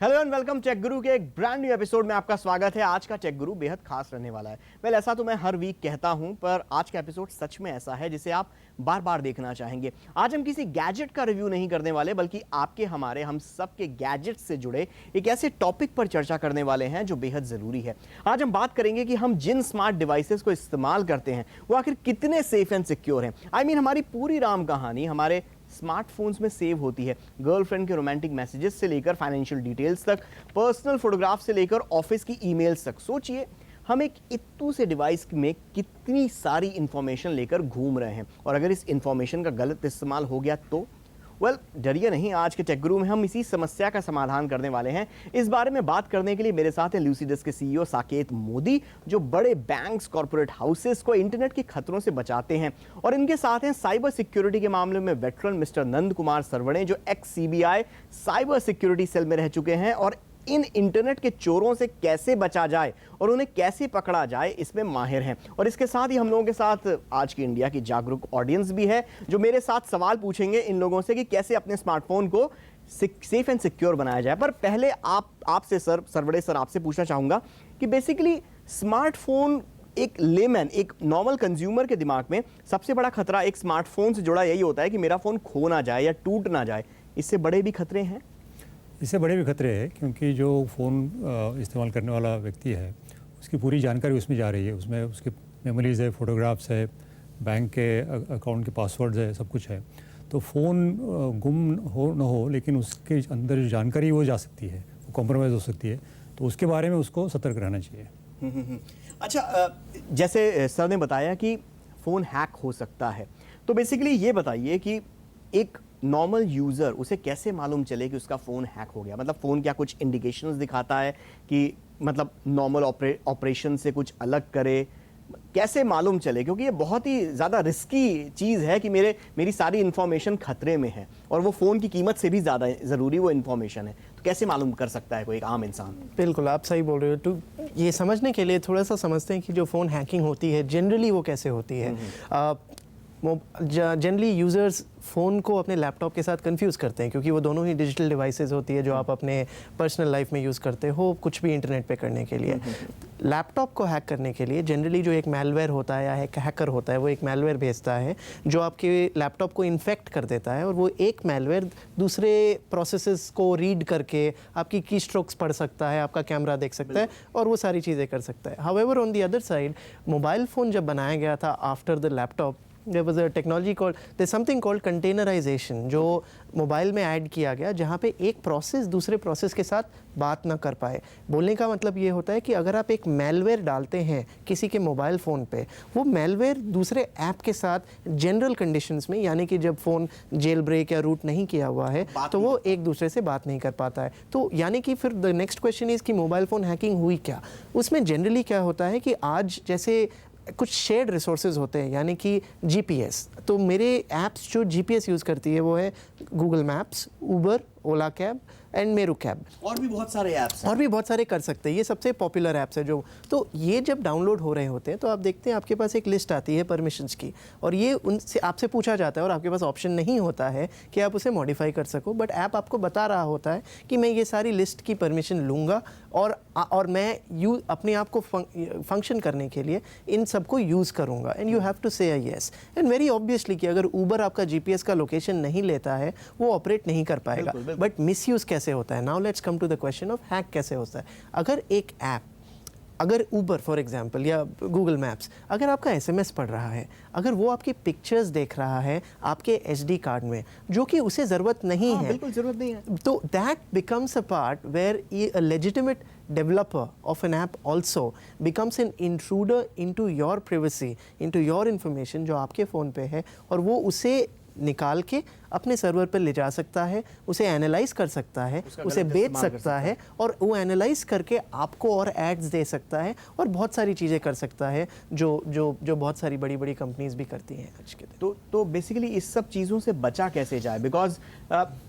Hello and welcome take गुरु के एक brand new episode में आपका स्वागत है। आज का टेक गुरु बेहद खास रहने वाला है। वेल ऐसा तो मैं हर वीक कहता हूं, पर आज का एपिसोड सच में ऐसा है जिसे आप बार बार देखना चाहेंगे। आज हम किसी गैजेट का रिव्यू नहीं करने वाले, बल्कि आपके हमारे हम सब के गैजेट से जुड़े एक ऐसे टॉपिक पर चर्चा करने वाले हैं जो बेहद जरूरी है। आज हम बात करेंगे कि हम जिन स्मार्ट डिवाइसेस को इस्तेमाल करते हैं वो आखिर कितने सेफ एंड सिक्योर हैं। हमारी पूरी राम कहानी हमारे स्मार्टफोन्स में सेव होती है। गर्लफ्रेंड के रोमांटिक मैसेजेस से लेकर फाइनेंशियल डिटेल्स तक, पर्सनल फोटोग्राफ से लेकर ऑफिस की ईमेल्स तक। सोचिए हम एक इत्तू से डिवाइस में कितनी सारी इंफॉर्मेशन लेकर घूम रहे हैं, और अगर इस इंफॉर्मेशन का गलत इस्तेमाल हो गया तो डरिए नहीं, आज के टेक गुरु में हम इसी समस्या का समाधान करने वाले हैं। इस बारे में बात करने के लिए मेरे साथ हैं ल्यूसीडेस्क के सीईओ साकेत मोदी, जो बड़े बैंक्स, कॉर्पोरेट हाउसेस को इंटरनेट के खतरों से बचाते हैं, और इनके साथ हैं साइबर सिक्योरिटी के मामले में वेटरन मिस्टर नंद कुमार सरवणे, जो ex CBI cyber security cell में रह चुके हैं और इन इंटरनेट के चोरों से कैसे बचा जाए और उन्हें कैसे पकड़ा जाए इसमें माहिर हैं। और इसके साथ ही हम लोगों के साथ आज की इंडिया की जागरूक ऑडियंस भी है, जो मेरे साथ सवाल पूछेंगे इन लोगों से कि कैसे अपने स्मार्टफोन को सेफ एंड सिक्योर बनाया जाए। पर पहले आपसे सरवड़े सर, आपसे पूछना चाहूंगा कि बेसिकली स्मार्टफोन, एक लेमैन, एक नॉर्मल कंज्यूमर के दिमाग में सबसे बड़ा खतरा एक स्मार्टफोन से जुड़ा यही होता है कि मेरा फोन खो ना जाए या टूट ना जाए। इससे बड़े भी खतरे हैं? इससे बड़े भी खतरे हैं, क्योंकि जो फ़ोन इस्तेमाल करने वाला व्यक्ति है उसकी पूरी जानकारी उसमें जा रही है। उसमें उसके मेमोरीज़ है, फ़ोटोग्राफ्स है, बैंक के अकाउंट के पासवर्ड्स है, सब कुछ है। तो फ़ोन गुम हो न हो, लेकिन उसके अंदर जो जानकारी वो जा सकती है, वो कॉम्प्रोमाइज़ हो सकती है। तो उसके बारे में उसको सतर्क रहना चाहिए। अच्छा, जैसे सर ने बताया कि फ़ोन हैक हो सकता है, तो बेसिकली ये बताइए कि एक नॉर्मल यूज़र उसे कैसे मालूम चले कि उसका फ़ोन हैक हो गया? मतलब फ़ोन क्या कुछ इंडिकेशंस दिखाता है कि मतलब नॉर्मल ऑपरेशन से कुछ अलग करे? कैसे मालूम चले? क्योंकि ये बहुत ही ज़्यादा रिस्की चीज़ है कि मेरी सारी इन्फॉर्मेशन खतरे में है, और वो फ़ोन की कीमत से भी ज़्यादा ज़रूरी वो इन्फॉर्मेशन है। तो कैसे मालूम कर सकता है कोई एक आम इंसान? बिल्कुल, आप सही बोल रहे हो। तो ये समझने के लिए थोड़ा सा समझते हैं कि जो फ़ोन हैकिंग होती है जनरली वो कैसे होती है। जनरली यूज़र्स फ़ोन को अपने लैपटॉप के साथ कंफ्यूज करते हैं, क्योंकि वो दोनों ही डिजिटल डिवाइसेस होती है जो आप अपने पर्सनल लाइफ में यूज़ करते हो कुछ भी इंटरनेट पे करने के लिए। लैपटॉप को हैक करने के लिए जनरली जो एक मैलवेयर होता है या एक हैकर होता है, वो एक मैलवेयर भेजता है जो आपके लैपटॉप को इन्फेक्ट कर देता है, और वो एक मैलवेयर दूसरे प्रोसेसेस को रीड करके आपकी की स्ट्रोक्स पढ़ सकता है, आपका कैमरा देख सकता है, और वो सारी चीज़ें कर सकता है। However on the other side, mobile phone जब बनाया गया था after the laptop, there was a technology called, there's something called containerization, जो मोबाइल में ऐड किया गया, जहाँ पे एक प्रोसेस दूसरे प्रोसेस के साथ बात ना कर पाए। बोलने का मतलब ये होता है कि अगर आप एक मैलवेयर डालते हैं किसी के मोबाइल फ़ोन पे, वो मैलवेयर दूसरे ऐप के साथ जनरल कंडीशंस में, यानी कि जब फ़ोन जेल ब्रेक या रूट नहीं किया हुआ है, तो वो एक दूसरे से बात नहीं कर पाता है। तो यानी कि फिर द नेक्स्ट क्वेश्चन इज़ कि मोबाइल फ़ोन हैकिंग हुई क्या? उसमें जनरली क्या होता है कि आज जैसे कुछ शेयर्ड रिसोर्सेज होते हैं, यानी कि जीपीएस। तो मेरे ऐप्स जो जीपीएस यूज़ करती है वो है Google maps, Uber, Ola cab and Meru cab. और भी बहुत सारे ऐप्स हैं। और भी बहुत सारे कर सकते हैं, ये सबसे पॉपुलर ऐप्स है जो। तो ये जब डाउनलोड हो रहे होते हैं तो आप देखते हैं आपके पास एक लिस्ट आती है परमिशंस की, और ये उनसे आपसे पूछा जाता है, और आपके पास ऑप्शन नहीं होता है कि आप उसे मॉडिफाई कर सको, बट ऐप आपको बता रहा होता है कि मैं ये सारी लिस्ट की परमिशन लूँगा और मैं अपने आप को फंक्शन करने के लिए इन सबको यूज़ करूँगा, एंड यू हैव टू से येस। एंड वेरी ऑब्वियसली कि अगर ऊबर आपका जीपीएस का लोकेशन नहीं लेता है, वो ऑपरेट नहीं कर पाएगा। बट मिसयूज़ कैसे होता है? Now let's come to the question of hack कैसे होता है। अगर एक ऐप, अगर ऊबर फॉर एग्जांपल या गूगल मैप्स, अगर आपका एसएमएस पढ़ रहा है, अगर वो आपकी पिक्चर्स देख रहा है आपके एसडी कार्ड में, जो कि उसे ज़रूरत नहीं है, बिल्कुल ज़रूरत नहीं है, तो that becomes a part where a legitimate developer of an app also becomes an intruder into your privacy, into your information जो आपके फ़ोन पे है, और वो उसे निकाल के अपने सर्वर पर ले जा सकता है, उसे एनालाइज कर सकता है, उसे बेच सकता है, और वो एनालाइज करके आपको और एड्स दे सकता है, और बहुत सारी चीज़ें कर सकता है जो बहुत सारी बड़ी बड़ी कंपनीज भी करती हैं आज के दिन। तो बेसिकली इस सब चीज़ों से बचा कैसे जाए? बिकॉज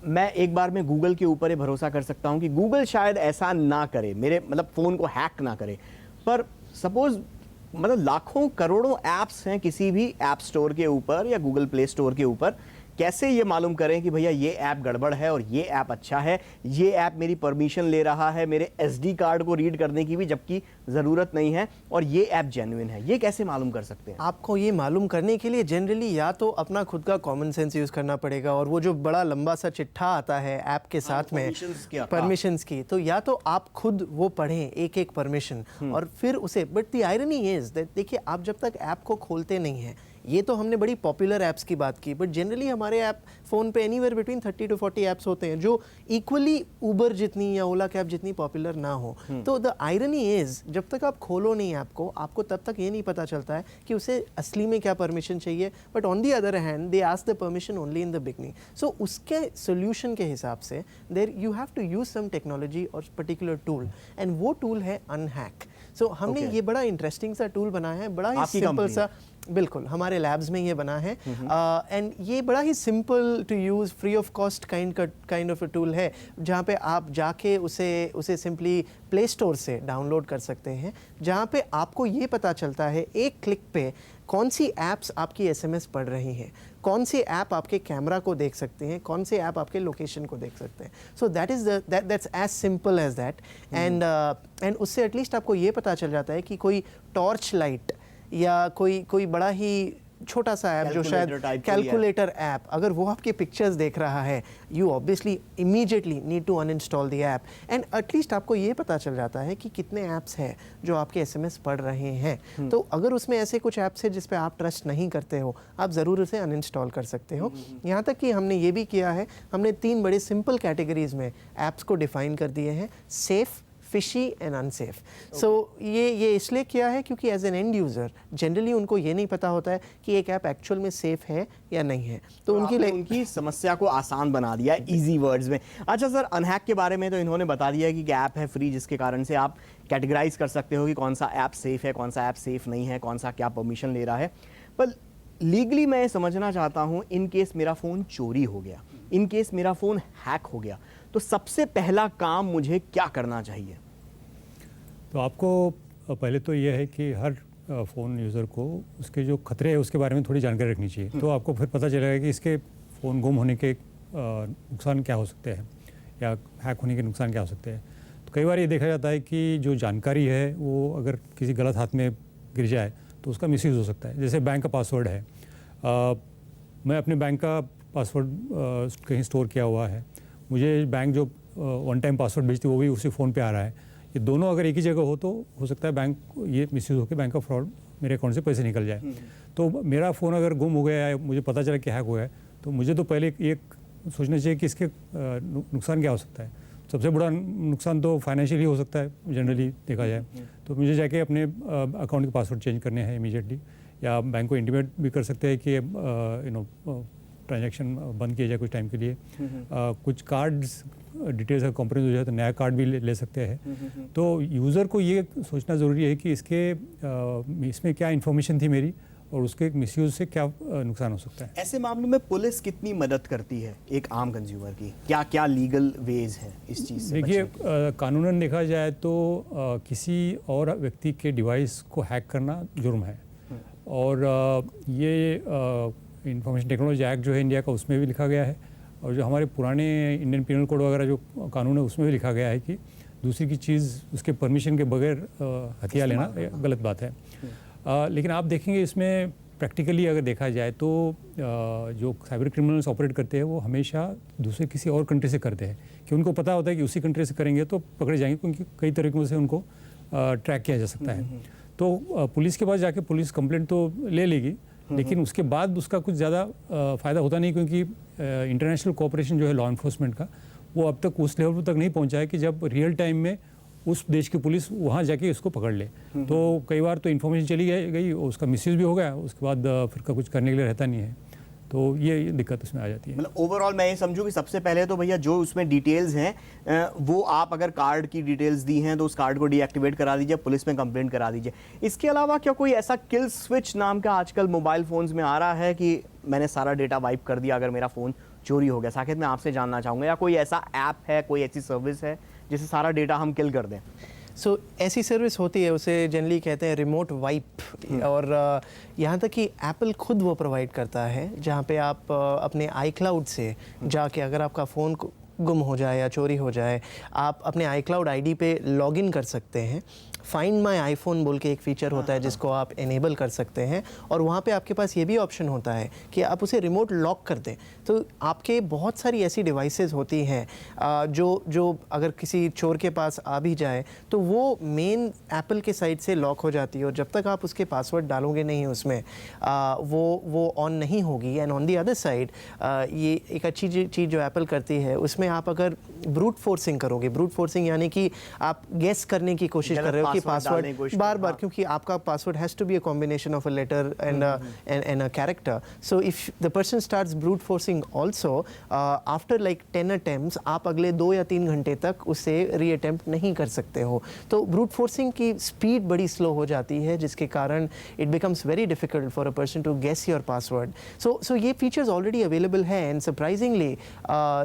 मैं एक बार में गूगल के ऊपर ही भरोसा कर सकता हूँ कि गूगल शायद ऐसा ना करे, मेरे मतलब फ़ोन को हैक ना करे, पर सपोज मतलब लाखों करोड़ों ऐप्स हैं किसी भी ऐप स्टोर के ऊपर या गूगल प्ले स्टोर के ऊपर, कैसे ये मालूम करें कि भैया ये ऐप गड़बड़ है और ये ऐप अच्छा है, ये ऐप मेरी परमिशन ले रहा है मेरे SD कार्ड को रीड करने की भी जबकि ज़रूरत नहीं है, और ये ऐप जेन्युइन है, ये कैसे मालूम कर सकते हैं? आपको ये मालूम करने के लिए जनरली या तो अपना खुद का कॉमन सेंस यूज़ करना पड़ेगा, और वो जो बड़ा लंबा सा चिट्ठा आता है ऐप के साथ में परमिशंस की, तो या तो आप खुद वो पढ़ें एक एक परमिशन और फिर उसे, but the irony is that देखिए, आप जब तक ऐप को खोलते नहीं हैं, ये तो हमने बड़ी पॉपुलर ऐप्स की बात की, बट जनरली हमारे ऐप फ़ोन पे एनीवेयर बिटवीन 30 to 40 ऐप्स होते हैं जो इक्वली उबर जितनी या ओला कैब जितनी पॉपुलर ना हो। तो द आयरनी इज़ जब तक आप खोलो नहीं ऐप को, आपको तब तक ये नहीं पता चलता है कि उसे असली में क्या परमिशन चाहिए, but on the other hand they ask the permission only in the beginning. So उसके सोल्यूशन के हिसाब से there you have to use some technology और पर्टिकुलर टूल, एंड वो टूल है अनहैक। सो हमने ये बड़ा इंटरेस्टिंग सा टूल बनाया है, बड़ा ही सिंपल सा, बिल्कुल हमारे लैब्स में ये बना है, एंड ये बड़ा ही simple to use free of cost kind of a tool है, जहाँ पे आप जाके उसे सिंपली प्ले स्टोर से डाउनलोड कर सकते हैं, जहाँ पे आपको ये पता चलता है एक क्लिक पे कौन सी ऐप्स आपकी SMS पढ़ रही हैं, कौन सी ऐप आपके कैमरा को देख सकते हैं, कौन सी ऐप आपके लोकेशन को देख सकते हैं। So that's as simple as that, and उससे एटलीस्ट आपको ये पता चल जाता है कि कोई टॉर्च लाइट या कोई बड़ा ही छोटा सा ऐप जो शायद कैलकुलेटर ऐप, अगर वो आपके पिक्चर्स देख रहा है, you obviously immediately need to uninstall the app, and at least आपको ये पता चल जाता है कि कितने ऐप्स हैं जो आपके SMS पढ़ रहे हैं। तो अगर उसमें ऐसे कुछ ऐप्स है जिस पे आप ट्रस्ट नहीं करते हो, आप ज़रूर उसे अनइंस्टॉल कर सकते हो। यहाँ तक कि हमने ये भी किया है, हमने 3 बड़े सिंपल कैटेगरीज में ऐप्स को डिफाइन कर दिए हैं, safe, fishy and unsafe. So ये इसलिए किया है क्योंकि as an end user generally उनको ये नहीं पता होता है कि एक ऐप एक्चुअल में सेफ है या नहीं है, तो उनकी समस्या को आसान बना दिया है इजी वर्ड्स में। अच्छा सर, अनहैक के बारे में तो इन्होंने बता दिया कि ऐप है फ्री, जिसके कारण से आप कैटेगराइज कर सकते हो कि कौन सा ऐप सेफ है, कौन सा ऐप सेफ नहीं है, कौन सा क्या परमिशन ले रहा है। पर लीगली मैं समझना चाहता हूँ, इन केस मेरा फ़ोन चोरी हो गया, इन केस मेरा फ़ोन हैक हो गया, तो सबसे पहला काम मुझे क्या करना चाहिए? तो आपको पहले तो यह है कि हर फ़ोन यूज़र को उसके जो खतरे हैं उसके बारे में थोड़ी जानकारी रखनी चाहिए। तो आपको फिर पता चलेगा कि इसके फ़ोन गुम होने के नुकसान क्या हो सकते हैं या हैक होने के नुकसान क्या हो सकते हैं। तो कई बार ये देखा जाता है कि जो जानकारी है वो अगर किसी गलत हाथ में गिर जाए तो उसका मिसयूज़ हो सकता है। जैसे बैंक का पासवर्ड है, मैं अपने बैंक का पासवर्ड कहीं स्टोर किया हुआ है, मुझे बैंक जो वन टाइम पासवर्ड भेजती है वो भी उसी फ़ोन पे आ रहा है, ये दोनों अगर एक ही जगह हो तो हो सकता है बैंक ये मिसयूज़ होकर बैंक का फ्रॉड मेरे अकाउंट से पैसे निकल जाए। तो मेरा फ़ोन अगर गुम हो गया है, मुझे पता चला कि हैक हो गया है, तो मुझे तो पहले ये सोचना चाहिए कि इसके नुकसान क्या हो सकता है। सबसे बड़ा नुकसान तो फाइनेंशियली हो सकता है जनरली देखा जाए, तो मुझे जाके अपने अकाउंट के पासवर्ड चेंज करने हैं इमीडिएटली, या बैंक को इंटीमेट भी कर सकते हैं कि ट्रांजैक्शन बंद किया जाए कुछ टाइम के लिए। कुछ कार्ड्स डिटेल्स का कॉम्प्रोमाइज हो जाए तो नया कार्ड भी ले सकते हैं। तो यूज़र को ये सोचना ज़रूरी है कि इसमें क्या इन्फॉर्मेशन थी मेरी और उसके मिसयूज़ से क्या नुकसान हो सकता है। ऐसे मामलों में पुलिस कितनी मदद करती है एक आम कंज्यूमर की? क्या क्या लीगल वेज है इस चीज़ से? देखिए, कानूनन देखा जाए तो किसी और व्यक्ति के डिवाइस को हैक करना जुर्म है, और ये इंफॉर्मेशन टेक्नोलॉजी एक्ट जो है इंडिया का, उसमें भी लिखा गया है, और जो हमारे पुराने इंडियन पिनल कोड वगैरह जो कानून है उसमें भी लिखा गया है कि दूसरी की चीज़ उसके परमिशन के बगैर हथियार लेना गलत बात है। लेकिन आप देखेंगे इसमें प्रैक्टिकली अगर देखा जाए तो जो साइबर क्रिमिनल्स ऑपरेट करते हैं वो हमेशा दूसरे किसी और कंट्री से करते हैं, कि उनको पता होता है कि उसी कंट्री से करेंगे तो पकड़े जाएंगे, क्योंकि कई तरीकों से उनको ट्रैक किया जा सकता है। तो पुलिस के पास जाके पुलिस कंप्लेंट तो ले लेगी, लेकिन उसके बाद उसका कुछ ज़्यादा फ़ायदा होता नहीं, क्योंकि इंटरनेशनल कोऑपरेशन जो है लॉ इन्फोर्समेंट का, वो अब तक उस लेवल तक नहीं पहुंचा है कि जब रियल टाइम में उस देश की पुलिस वहाँ जाके उसको पकड़ ले। तो कई बार तो इन्फॉर्मेशन चली गई, उसका मिसयूज़ भी हो गया, उसके बाद फिर का कुछ करने के लिए रहता नहीं है, तो ये दिक्कत उसमें आ जाती है। मतलब ओवरऑल मैं ये समझूं कि सबसे पहले तो भैया जो उसमें डिटेल्स हैं वो आप अगर कार्ड की डिटेल्स दी हैं तो उस कार्ड को डीएक्टिवेट करा दीजिए, पुलिस में कंप्लेंट करा दीजिए। इसके अलावा क्या कोई ऐसा किल स्विच नाम का आजकल मोबाइल फ़ोन्स में आ रहा है कि मैंने सारा डेटा वाइप कर दिया अगर मेरा फ़ोन चोरी हो गया? साकेत, मैं आपसे जानना चाहूँगा, या कोई ऐसा ऐप है, कोई ऐसी सर्विस है जिससे सारा डेटा हम किल कर दें? सो ऐसी सर्विस होती है, उसे जनरली कहते हैं रिमोट वाइप, और यहाँ तक कि एप्पल खुद वो प्रोवाइड करता है, जहाँ पे आप अपने iCloud से जाके अगर आपका फ़ोन गुम हो जाए या चोरी हो जाए, आप अपने iCloud आईडी पे लॉगिन कर सकते हैं। फाइंड माई आईफोन बोल के एक फ़ीचर होता है जिसको आप इनेबल कर सकते हैं, और वहाँ पे आपके पास ये भी ऑप्शन होता है कि आप उसे रिमोट लॉक कर दें। तो आपके बहुत सारी ऐसी डिवाइसेस होती हैं जो अगर किसी चोर के पास आ भी जाए तो वो मेन एप्पल के साइड से लॉक हो जाती है, और जब तक आप उसके पासवर्ड डालोगे नहीं उसमें वो ऑन नहीं होगी। And on the other side ये एक अच्छी चीज़ जो एप्पल करती है, उसमें आप अगर ब्रूट फोर्सिंग करोगे, ब्रूट फोर्सिंग यानी कि आप गेस करने की कोशिश कर रहे हो कि पासवर्ड बार बार, क्योंकि आपका password has to be a combination of a letter and a character. So if the person starts brute forcing also after like 10 attempts, आप अगले 2 या 3 घंटे तक उसे री अटेम्प्ट नहीं कर सकते हो। तो ब्रूट फोर्सिंग की स्पीड बड़ी स्लो हो जाती है, जिसके कारण it becomes very difficult for a person to guess your password. So ये फीचर्स ऑलरेडी अवेलेबल है, एंड सरप्राइजिंगली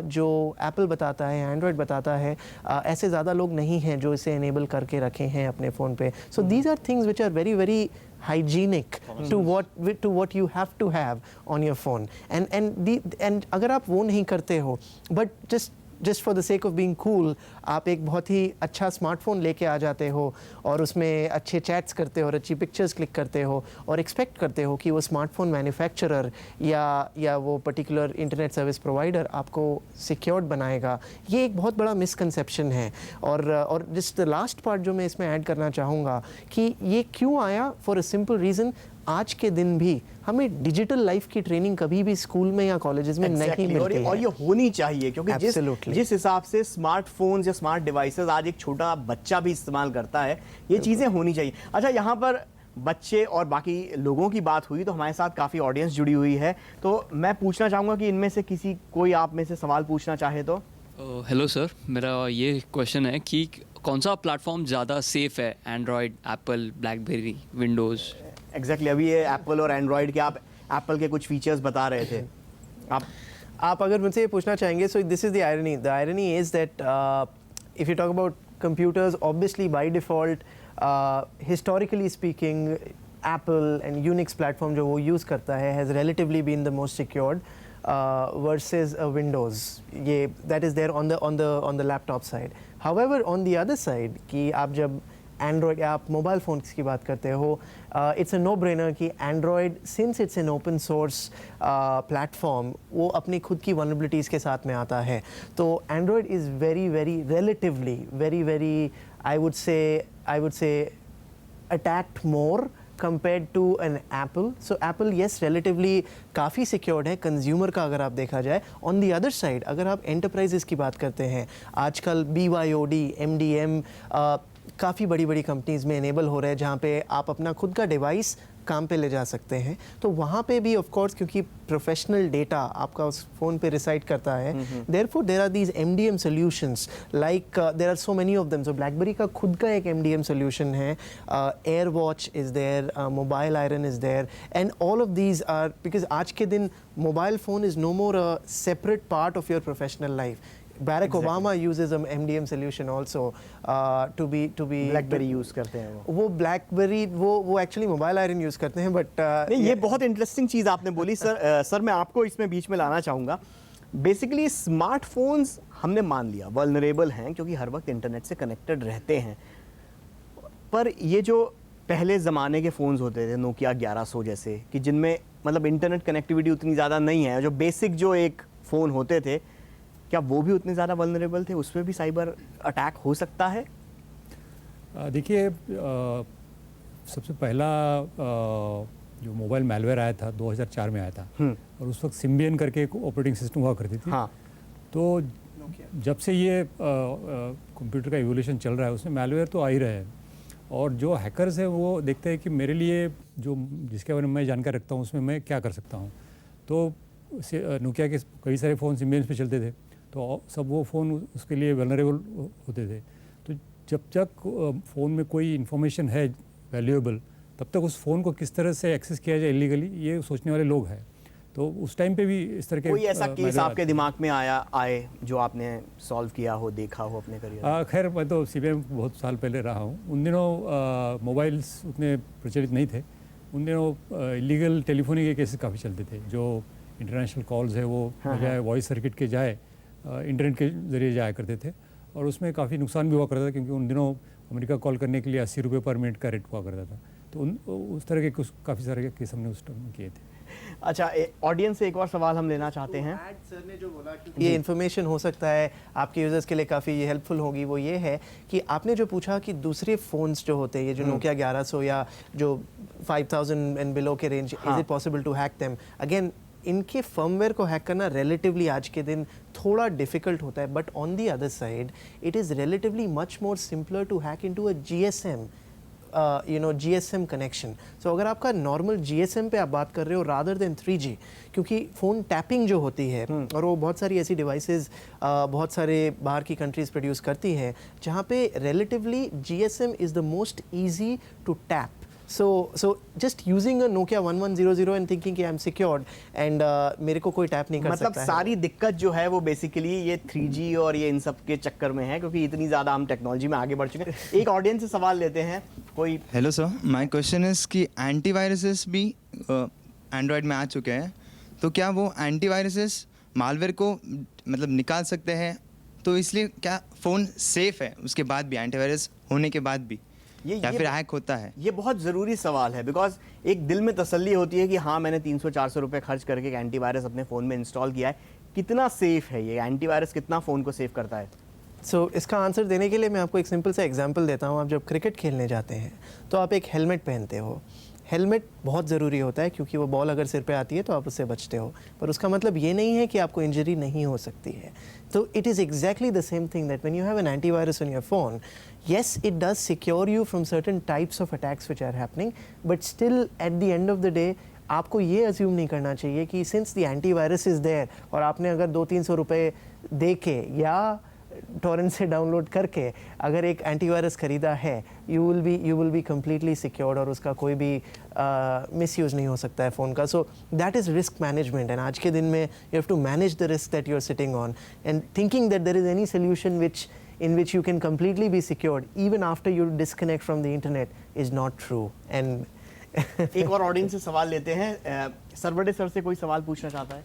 जो एप्पल बताता है, एंड्रॉयड बताता है, ऐसे ज़्यादा लोग नहीं हैं जो इसे इनेबल करके रखे हैं अपने फ़ोन पे। So these are things which are very very hygienic to what you have to have on your phone, and अगर आप वो नहीं करते हो, but just for the sake of being cool, आप एक बहुत ही अच्छा स्मार्टफोन लेके आ जाते हो और उसमें अच्छे चैट्स करते हो और अच्छी पिक्चर्स क्लिक करते हो और एक्सपेक्ट करते हो कि वो स्मार्टफोन मैन्युफैक्चरर या वो पर्टिकुलर इंटरनेट सर्विस प्रोवाइडर आपको सिक्योर्ड बनाएगा, ये एक बहुत बड़ा मिसकंसेप्शन है। और जस्ट द लास्ट पार्ट जो मैं इसमें ऐड करना चाहूँगा कि ये क्यों आया, फॉर अ सिंपल रीज़न, आज के दिन भी हमें डिजिटल लाइफ की ट्रेनिंग कभी भी स्कूल में या कॉलेजेस में नहीं मिलती है, और ये होनी चाहिए, क्योंकि जिस हिसाब से स्मार्टफोन्स या स्मार्ट डिवाइसेस आज एक छोटा बच्चा भी इस्तेमाल करता है, ये चीज़ें होनी चाहिए। अच्छा, यहाँ पर बच्चे और बाकी लोगों की बात हुई तो हमारे साथ काफ़ी ऑडियंस जुड़ी हुई है, तो मैं पूछना चाहूँगा कि इनमें से कोई आप में से सवाल पूछना चाहे तो। हेलो सर, मेरा ये क्वेश्चन है कि कौन सा प्लेटफॉर्म ज़्यादा सेफ है, Android, Apple, blackberry, Windows? Exactly अभी ये एप्पल और एंड्रॉयड के आप एप्पल के कुछ फीचर्स बता रहे थे। आप अगर मुझसे ये पूछना चाहेंगे, so this is the irony is that if you talk about computers, obviously by default historically speaking Apple and Unix platform जो वो यूज़ करता है has relatively been the most secured versus Windows. ये that is there on the laptop side. However, on the other side, कि आप जब Android या आप मोबाइल फ़ोन्स की बात करते हो, इट्स अ नो ब्रेनर कि Android, since it's an open source platform, वो अपनी खुद की vulnerabilities के साथ में आता है। तो Android is very very relatively very I would say attacked more compared to an Apple. So Apple, yes, relatively काफ़ी secured है कंज्यूमर का अगर आप देखा जाए। On the other side, अगर आप enterprises की बात करते हैं, आजकल BYOD, MDM काफ़ी बड़ी कंपनीज़ में इनेबल हो रहे हैं, जहाँ पे आप अपना खुद का डिवाइस काम पे ले जा सकते हैं। तो वहाँ पे भी ऑफ कोर्स, क्योंकि प्रोफेशनल डेटा आपका उस फ़ोन पे रिसाइड करता है, therefore there are these MDM solutions, like there are so many of them. So BlackBerry का खुद का एक MDM सॉल्यूशन है, AirWatch is there, MobileIron is there, and all of these are, because आज के दिन mobile phone is no more a separate part of your professional life. Barack Obama uses an MDM solution also to be BlackBerry use करते हैं वो BlackBerry वो actually mobile iron use करते हैं, but नहीं, ये बहुत इंटरेस्टिंग चीज़ आपने बोली सर। सर मैं आपको इसमें बीच में लाना चाहूँगा। बेसिकली स्मार्टफोन्स हमने मान लिया वल्नरेबल हैं क्योंकि हर वक्त इंटरनेट से कनेक्टेड रहते हैं, पर ये जो पहले ज़माने के फ़ोन्स होते थे, नोकिया 1100 जैसे, कि जिनमें मतलब इंटरनेट कनेक्टिविटी उतनी ज़्यादा नहीं है, जो बेसिक जो एक फ़ोन होते थे, क्या वो भी उतने ज़्यादा वल्नरेबल थे? उसमें भी साइबर अटैक हो सकता है? देखिए, सबसे पहला जो मोबाइल मैलवेयर आया था 2004 में आया था, और उस वक्त सिम्बियन करके एक ऑपरेटिंग सिस्टम हुआ करती थी। हाँ। तो जब से ये कंप्यूटर का इवोल्यूशन चल रहा है, उसमें मैलवेयर तो आ ही रहे हैं, और जो हैकर्स हैं वो देखते हैं कि मेरे लिए जो जिसके बारे में मैं जानकारी रखता हूँ उसमें मैं क्या कर सकता हूँ। तो नोकिया के कई सारे फ़ोन सिम्बियंस पे चलते थे, तो सब वो फ़ोन उसके लिए वल्नरेबल होते थे। तो जब तक फ़ोन में कोई इन्फॉर्मेशन है वैल्यूएबल, तब तक उस फ़ोन को किस तरह से एक्सेस किया जाए इलीगली, ये सोचने वाले लोग हैं। तो उस टाइम पे भी इस तरह के कोई ऐसा केस मैसेज आपके दिमाग में आए जो आपने सॉल्व किया हो, देखा हो अपने करियर में? खैर मैं तो सीबीआई में बहुत साल पहले रहा हूँ। उन दिनों मोबाइल्स उतने प्रचलित नहीं थे। उन दिनों इलीगल टेलीफोनी के केसेस काफ़ी चलते थे, जो इंटरनेशनल कॉल्स है वो बजाय वॉइस सर्किट के जाए इंटरनेट के ज़रिए जाया करते थे, और उसमें काफ़ी नुकसान भी हुआ करता था, क्योंकि उन दिनों अमेरिका कॉल करने के लिए 80 रुपये पर मिनट का रेट हुआ करता था। तो उस तरह के काफ़ी सारे केस हमने उस टाइम किए थे। अच्छा, ऑडियंस से एक और सवाल हम लेना चाहते हैं। सर ने जो बोला कि ये इन्फॉर्मेशन हो सकता है आपके यूजर्स के लिए काफ़ी हेल्पफुल होगी, वो ये है कि आपने जो पूछा कि दूसरे फ़ोन्स जो होते हैं, ये जो नोकिया 1100 या जो 5000 एंड बिलो के range, is it possible to hack them? Again, इनके फर्मवेयर को हैक करना रिलेटिवली आज के दिन थोड़ा डिफिकल्ट होता है, but on the other side it is relatively much more simpler to hack into a GSM GSM connection. So अगर आपका नॉर्मल GSM पे आप बात कर रहे हो रादर देन 3G, क्योंकि फ़ोन टैपिंग जो होती है और वो बहुत सारी ऐसी डिवाइसेस बहुत सारे बाहर की कंट्रीज़ प्रोड्यूस करती हैं जहाँ पे relatively GSM is the most easy to tap. So just using a Nokia 1100 and thinking कि I'm secured and मेरे को कोई टैप नहीं कर सकता है। मतलब सारी दिक्कत जो है वो बेसिकली ये 3G और ये इन सब के चक्कर में है, क्योंकि इतनी ज़्यादा हम टेक्नोलॉजी में आगे बढ़ चुके हैं। एक ऑडियंस से सवाल लेते हैं कोई। Hello sir, my question is कि एंटीवायरसेस भी एंड्रॉयड में आ चुके हैं, तो क्या वो एंटीवायरसेस मालवेयर को मतलब निकाल सकते हैं? तो इसलिए क्या फ़ोन सेफ़ है उसके बाद भी, एंटीवायरस होने के बाद भी, या फिर हैक होता है? ये बहुत ज़रूरी सवाल है, बिकॉज एक दिल में तसल्ली होती है कि हाँ मैंने 300-400 रुपये खर्च करके एक एंटीवायरस अपने फ़ोन में इंस्टॉल किया है। कितना सेफ़ है ये एंटीवायरस, कितना फ़ोन को सेव करता है? इसका आंसर देने के लिए मैं आपको एक सिंपल सा एग्जांपल देता हूँ। आप जब क्रिकेट खेलने जाते हैं तो आप एक हेलमेट पहनते हो। हेलमेट बहुत ज़रूरी होता है क्योंकि वो बॉल अगर सिर पे आती है तो आप उससे बचते हो, पर उसका मतलब ये नहीं है कि आपको इंजरी नहीं हो सकती है। तो it is exactly the same thing that when you have an antivirus on your phone, yes, it does secure you from certain types of attacks which are happening, but still at the end of the day आपको ये assume नहीं करना चाहिए कि since the antivirus is there और आपने अगर 200-300 रुपये दे के या टॉरेंट से डाउनलोड करके अगर एक एंटीवायरस खरीदा है, you will be completely secured और उसका कोई भी मिसयूज़ नहीं हो सकता है फ़ोन का। So that is risk management, and आज के दिन में you have to manage the risk that you are sitting on, and thinking that there is any solution in which you can completely be secured even after you disconnect from the internet is not true. And एक और audience से सवाल लेते हैं। सरवड़े sir से कोई सवाल पूछना चाहता है?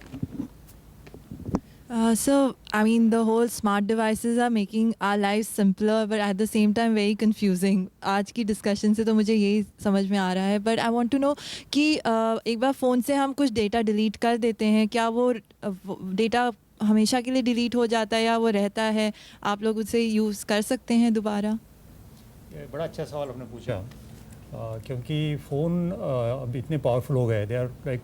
So, I mean, the whole smart devices are making our lives simpler, but at the same time very confusing. आज की डिस्कशन से तो मुझे यही समझ में आ रहा है, but I want to know कि एक बार फ़ोन से हम कुछ डेटा डिलीट कर देते हैं, क्या वो डेटा हमेशा के लिए डिलीट हो जाता है या वो रहता है? आप लोग उसे यूज़ कर सकते हैं दोबारा? ये बड़ा अच्छा सवाल आपने पूछा, क्योंकि फ़ोन अब इतने पावरफुल हो गए, they are like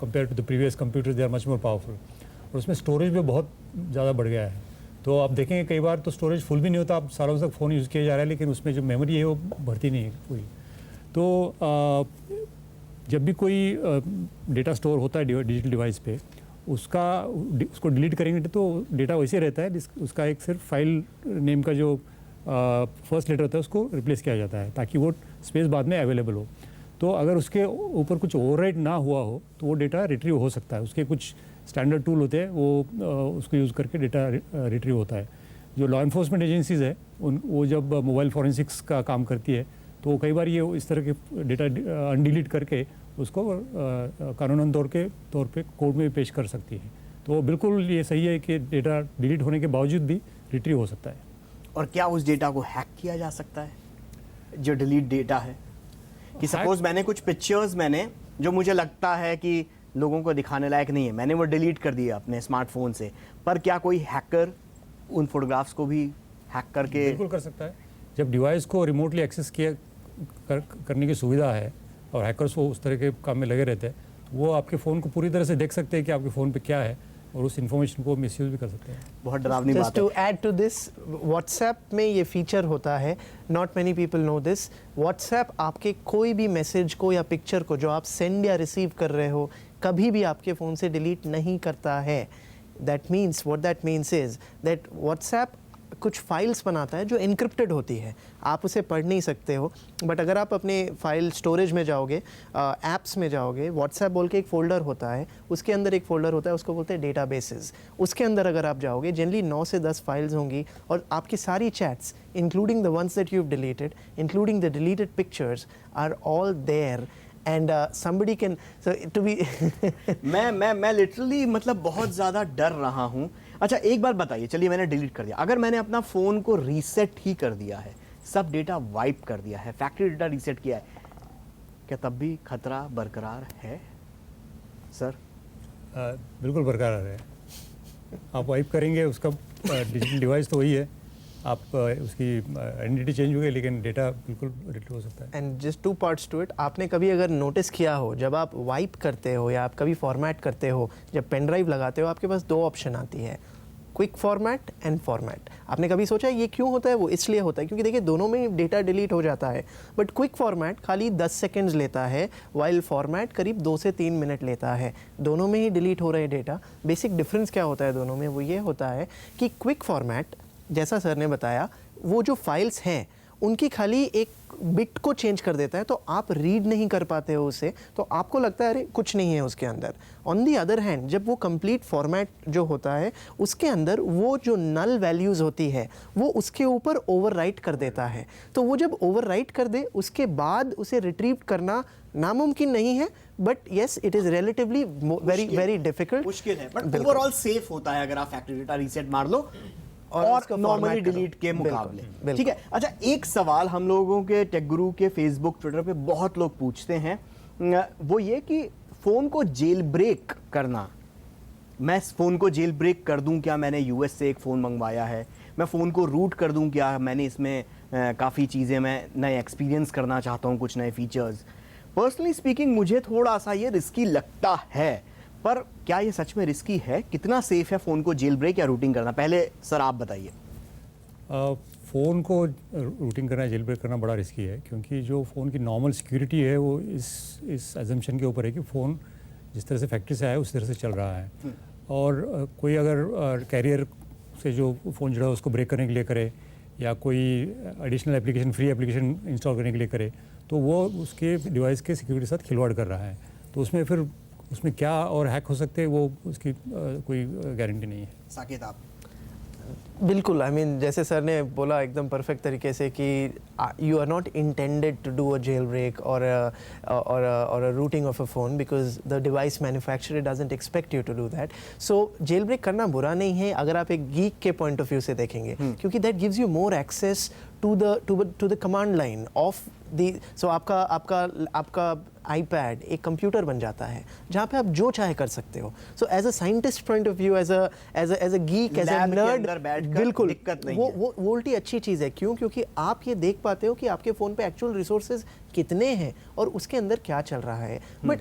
compare to the previous computer, they are much more powerful, और उसमें स्टोरेज भी बहुत ज़्यादा बढ़ गया है। तो आप देखेंगे कई बार तो स्टोरेज फुल भी नहीं होता, आप सालों तक फ़ोन यूज़ किया जा रहा है, लेकिन उसमें जो मेमोरी है वो भरती नहीं है पूरी। तो जब भी कोई डेटा स्टोर होता है डिजिटल डिवाइस पे, उसको डिलीट करेंगे तो डेटा वैसे रहता है, उसका एक सिर्फ फाइल नेम का जो फर्स्ट लेटर होता है उसको रिप्लेस किया जाता है, ताकि वो स्पेस बाद में अवेलेबल हो। तो अगर उसके ऊपर कुछ ओवरराइट ना हुआ हो तो वो डेटा रिट्रीव हो सकता है। उसके कुछ स्टैंडर्ड टूल होते हैं, वो उसको यूज़ करके डेटा रिट्रीव होता है। जो लॉ इन्फोर्समेंट एजेंसीज़ है वो जब मोबाइल फॉरेंसिक्स का काम करती है तो कई बार ये इस तरह के डेटा अनडिलीट करके उसको कानूनन तौर पे कोर्ट में पेश कर सकती है। तो बिल्कुल ये सही है कि डेटा डिलीट होने के बावजूद भी रिट्रीव हो सकता है। और क्या उस डेटा को हैक किया जा सकता है जो डिलीट डेटा है? कि सपोज मैंने कुछ पिक्चर्स जो मुझे लगता है कि लोगों को दिखाने लायक नहीं है, मैंने वो डिलीट कर दिया अपने स्मार्टफोन से, पर क्या कोई हैकर उन फोटोग्राफ्स को भी हैक करके? बिल्कुल कर सकता है। जब डिवाइस को रिमोटली एक्सेस करने की सुविधा है और हैकर्स वो उस तरह के काम में लगे रहते हैं, वो आपके फ़ोन को पूरी तरह से देख सकते हैं कि आपके फ़ोन पे क्या है, और उस इन्फॉर्मेशन को मिसयूज़ भी कर सकते हैं। बहुत डरावनी Just बात है। to add to this, WhatsApp में ये फीचर होता है, not many people know this. WhatsApp आपके कोई भी मैसेज को या पिक्चर को जो आप सेंड या रिसीव कर रहे हो कभी भी आपके फ़ोन से डिलीट नहीं करता है। That means, what that means is that WhatsApp कुछ फाइल्स बनाता है जो एनक्रिप्टेड होती है, आप उसे पढ़ नहीं सकते हो। बट अगर आप अपने फाइल स्टोरेज में जाओगे, ऐप्स में जाओगे, व्हाट्सएप बोल के एक फ़ोल्डर होता है, उसके अंदर एक फ़ोल्डर होता है, उसको बोलते हैं डेटाबेसेस। उसके अंदर अगर आप जाओगे, जनरली 9 से 10 फाइल्स होंगी और आपकी सारी chats, including the ones that you have deleted, including the deleted pictures, are all there and somebody can so to be मैं लिटरली मतलब बहुत ज़्यादा डर रहा हूँ। अच्छा एक बार बताइए, चलिए मैंने डिलीट कर दिया, अगर मैंने अपना फ़ोन को रीसेट ही कर दिया है, सब डेटा वाइप कर दिया है, फैक्ट्री डेटा रीसेट किया है, क्या तब भी खतरा बरकरार है सर? बिल्कुल बरकरार है। आप वाइप करेंगे, उसका डिजिटल डिवाइस तो वही है, आप उसकी आइडेंटिटी चेंज हो गई लेकिन डेटा बिल्कुल डिलीट हो सकता है। And just 2 parts to it. आपने कभी अगर नोटिस किया हो, जब आप वाइप करते हो या आप कभी फॉर्मेट करते हो, जब पेन ड्राइव लगाते हो, आपके पास 2 ऑप्शन आती है, क्विक फॉर्मेट एंड फॉर्मेट। आपने कभी सोचा ये क्यों होता है? वो इसलिए होता है क्योंकि देखिए दोनों में डेटा डिलीट हो जाता है, बट क्विक फॉर्मेट खाली 10 सेकेंड्स लेता है, वाइल फॉर्मेट करीब 2 से 3 मिनट लेता है। दोनों में ही डिलीट हो रहे डेटा। बेसिक डिफरेंस क्या होता है दोनों में? वो ये होता है कि क्विक फॉर्मेट, जैसा सर ने बताया, वो जो फाइल्स हैं उनकी खाली एक बिट को चेंज कर देता है, तो आप रीड नहीं कर पाते हो उसे, तो आपको लगता है अरे कुछ नहीं है उसके अंदर। ऑन दी अदर हैंड, जब वो कंप्लीट फॉर्मेट जो होता है उसके अंदर वो जो नल वैल्यूज़ होती है वो उसके ऊपर ओवरराइट कर देता है। तो वो जब ओवरराइट कर दे उसके बाद उसे रिट्रीव करना नामुमकिन नहीं है, but yes it is relatively very difficult. मुश्किल है, बट ओवरऑल सेफ होता है अगर आप फैक्ट्री डेटा रीसेट मार लो और उसको नॉर्मली format करो। डिलीट के मुकाबले। बिल्कुल। ठीक है। अच्छा एक सवाल हम लोगों के टेक गुरु के फेसबुक ट्विटर पे बहुत लोग पूछते हैं, वो ये कि फ़ोन को जेल ब्रेक करना, मैं इस फ़ोन को जेल ब्रेक कर दूं क्या? मैंने यूएस से एक फ़ोन मंगवाया है, मैं फ़ोन को रूट कर दूं क्या? मैंने इसमें काफ़ी चीज़ें, मैं नए एक्सपीरियंस करना चाहता हूं, कुछ नए फीचर्स। पर्सनली स्पीकिंग मुझे थोड़ा सा ये रिस्की लगता है, पर क्या ये सच में रिस्की है? कितना सेफ है फ़ोन को जेल ब्रेक या रूटिंग करना? पहले सर आप बताइए। फ़ोन को रूटिंग करना, जेल ब्रेक करना बड़ा रिस्की है, क्योंकि जो फ़ोन की नॉर्मल सिक्योरिटी है वो इस एजम्पशन के ऊपर है कि फ़ोन जिस तरह से फैक्ट्री से आया उस तरह से चल रहा है। और कोई अगर कैरियर से जो फ़ोन जुड़ा है उसको ब्रेक करने के लिए करे, या कोई additional application, free application install करने के लिए करे, तो वो उसके डिवाइस के सिक्योरिटी के साथ खिलवाड़ कर रहा है। तो उसमें क्या और हैक हो सकते हैं, वो उसकी कोई गारंटी नहीं है। साकेत आप? बिल्कुल, आई मीन जैसे सर ने बोला एकदम परफेक्ट तरीके से कि you are not intended to do a jailbreak और a rooting of a phone, because the device manufacturer doesn't expect you to do that. So jailbreak करना बुरा नहीं है अगर आप एक गीक के पॉइंट ऑफ व्यू से देखेंगे, क्योंकि that gives you more access to the command line of the. So आपका iPad एक कंप्यूटर बन जाता है जहाँ पे आप जो चाहे कर सकते हो। So as a scientist point of view, as a geek, as a nerd, बिल्कुल दिक्कत नहीं वो उल्टी अच्छी चीज़ है। क्यों? क्योंकि आप ये देख पाते हो कि आपके फ़ोन पे एक्चुअल रिसोर्सेज कितने हैं और उसके अंदर क्या चल रहा है। बट